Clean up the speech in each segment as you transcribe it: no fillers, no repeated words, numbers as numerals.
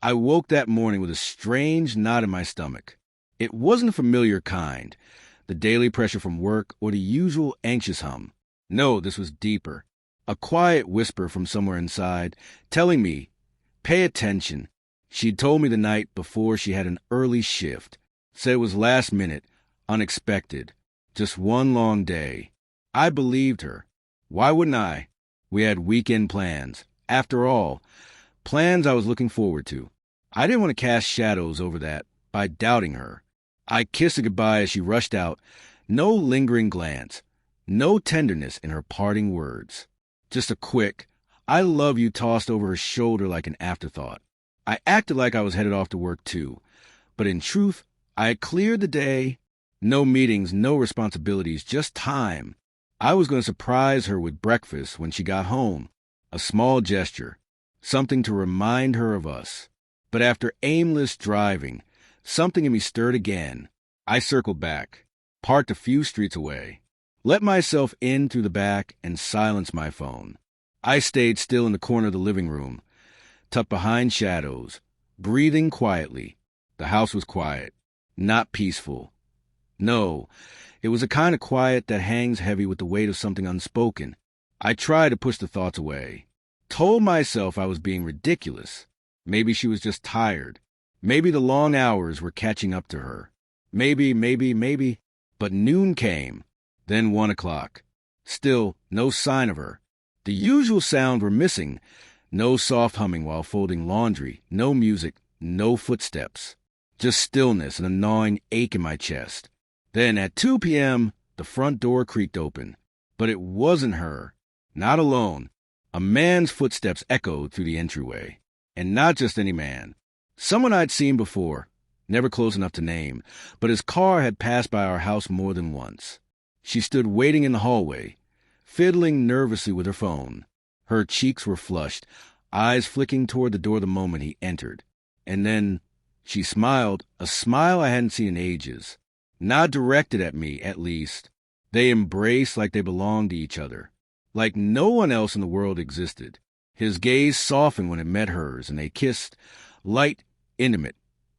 I woke that morning with a strange knot in my stomach. It wasn't a familiar kind, the daily pressure from work or the usual anxious hum. No, this was deeper. A quiet whisper from somewhere inside, telling me, pay attention. She'd told me the night before she had an early shift. Said it was last minute, unexpected. Just one long day. I believed her. Why wouldn't I? We had weekend plans. After all, plans I was looking forward to. I didn't want to cast shadows over that by doubting her. I kissed her goodbye as she rushed out. No lingering glance. No tenderness in her parting words. Just a quick, I love you tossed over her shoulder like an afterthought. I acted like I was headed off to work too. But in truth, I had cleared the day. No meetings, no responsibilities, just time. I was going to surprise her with breakfast when she got home. A small gesture. Something to remind her of us. But after aimless driving, something in me stirred again. I circled back, parked a few streets away, let myself in through the back, and silenced my phone. I stayed still in the corner of the living room, tucked behind shadows, breathing quietly. The house was quiet, not peaceful. No, it was a kind of quiet that hangs heavy with the weight of something unspoken. I tried to push the thoughts away, told myself I was being ridiculous. Maybe she was just tired. Maybe the long hours were catching up to her. Maybe. But noon came, then 1 o'clock. Still, no sign of her. The usual sounds were missing. No soft humming while folding laundry, no music, no footsteps. Just stillness and a gnawing ache in my chest. Then at 2 p.m., the front door creaked open. But it wasn't her. Not alone. A man's footsteps echoed through the entryway. And not just any man. Someone I'd seen before, never close enough to name, but his car had passed by our house more than once. She stood waiting in the hallway, fiddling nervously with her phone. Her cheeks were flushed, eyes flicking toward the door the moment he entered. And then she smiled, a smile I hadn't seen in ages. Not directed at me, at least. They embraced like they belonged to each other, like no one else in the world existed. His gaze softened when it met hers, and they kissed, light, intimate,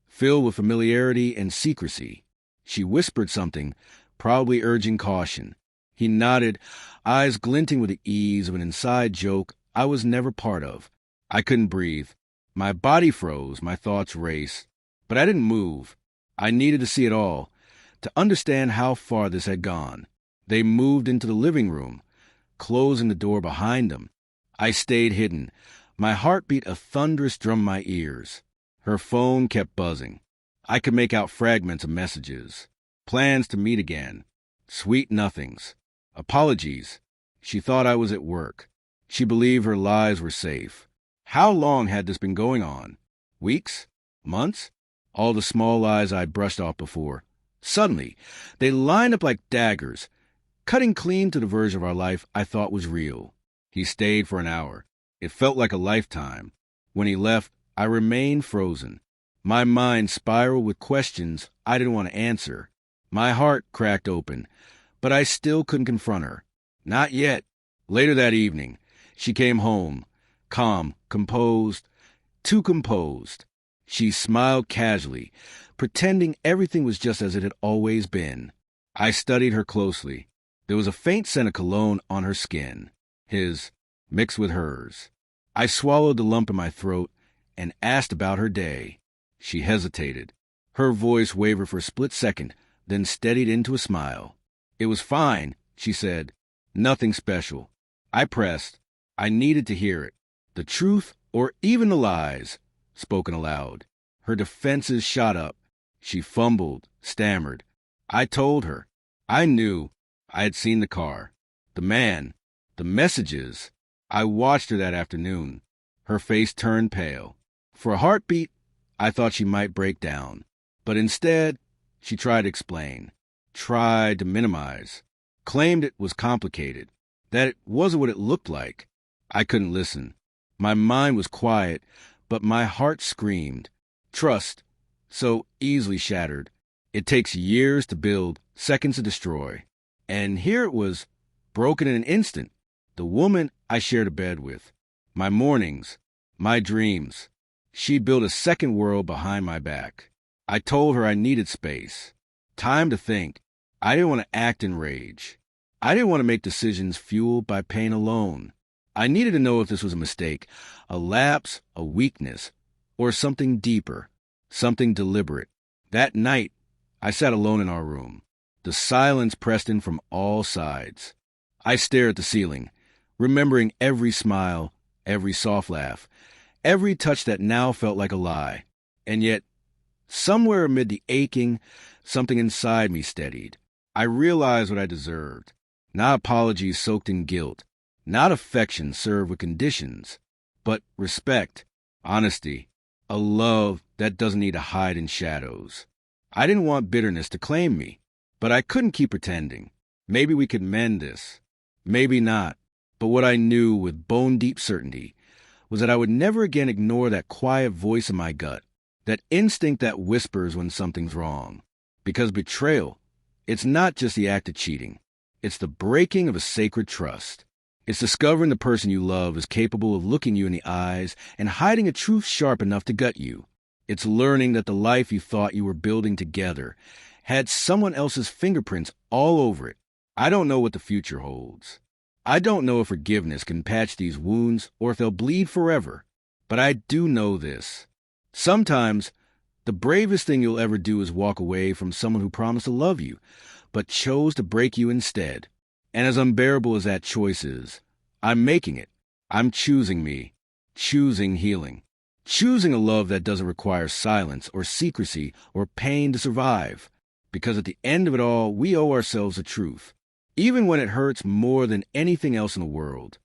filled with familiarity and secrecy. She whispered something, probably urging caution. He nodded, eyes glinting with the ease of an inside joke I was never part of. I couldn't breathe. My body froze, my thoughts raced. But I didn't move. I needed to see it all, to understand how far this had gone. They moved into the living room, closing the door behind them. I stayed hidden. My heart beat a thunderous drum in my ears. Her phone kept buzzing. I could make out fragments of messages. Plans to meet again. Sweet nothings. Apologies. She thought I was at work. She believed her lies were safe. How long had this been going on? Weeks? Months? All the small lies I'd brushed off before. Suddenly, they lined up like daggers, cutting clean to the version of our life I thought was real. He stayed for an hour. It felt like a lifetime. When he left, I remained frozen. My mind spiraled with questions I didn't want to answer. My heart cracked open, but I still couldn't confront her. Not yet. Later that evening, she came home, calm, composed, too composed. She smiled casually, pretending everything was just as it had always been. I studied her closely. There was a faint scent of cologne on her skin. His, mixed with hers. I swallowed the lump in my throat and asked about her day. She hesitated. Her voice wavered for a split second, then steadied into a smile. It was fine, she said. Nothing special. I pressed. I needed to hear it. The truth, or even the lies, spoken aloud. Her defenses shot up. She fumbled, stammered. I told her. I knew. I had seen the car. The man. The messages. I watched her that afternoon. Her face turned pale. For a heartbeat, I thought she might break down. But instead, she tried to explain. Tried to minimize. Claimed it was complicated. That it wasn't what it looked like. I couldn't listen. My mind was quiet, but my heart screamed. Trust, so easily shattered. It takes years to build, seconds to destroy. And here it was, broken in an instant. The woman I shared a bed with. My mornings. My dreams. She built a second world behind my back. I told her I needed space, time to think. I didn't want to act in rage. I didn't want to make decisions fueled by pain alone. I needed to know if this was a mistake, a lapse, a weakness, or something deeper, something deliberate. That night, I sat alone in our room. The silence pressed in from all sides. I stared at the ceiling, remembering every smile, every soft laugh, every touch that now felt like a lie. And yet, somewhere amid the aching, something inside me steadied. I realized what I deserved. Not apologies soaked in guilt, not affection served with conditions, but respect, honesty, a love that doesn't need to hide in shadows. I didn't want bitterness to claim me, but I couldn't keep pretending. Maybe we could mend this. Maybe not. But what I knew with bone-deep certainty was that I would never again ignore that quiet voice in my gut, that instinct that whispers when something's wrong. Because betrayal, it's not just the act of cheating. It's the breaking of a sacred trust. It's discovering the person you love is capable of looking you in the eyes and hiding a truth sharp enough to gut you. It's learning that the life you thought you were building together had someone else's fingerprints all over it. I don't know what the future holds. I don't know if forgiveness can patch these wounds or if they'll bleed forever. But I do know this. Sometimes, the bravest thing you'll ever do is walk away from someone who promised to love you, but chose to break you instead. And as unbearable as that choice is, I'm making it. I'm choosing me, choosing healing, choosing a love that doesn't require silence or secrecy or pain to survive. Because at the end of it all, we owe ourselves the truth, even when it hurts more than anything else in the world.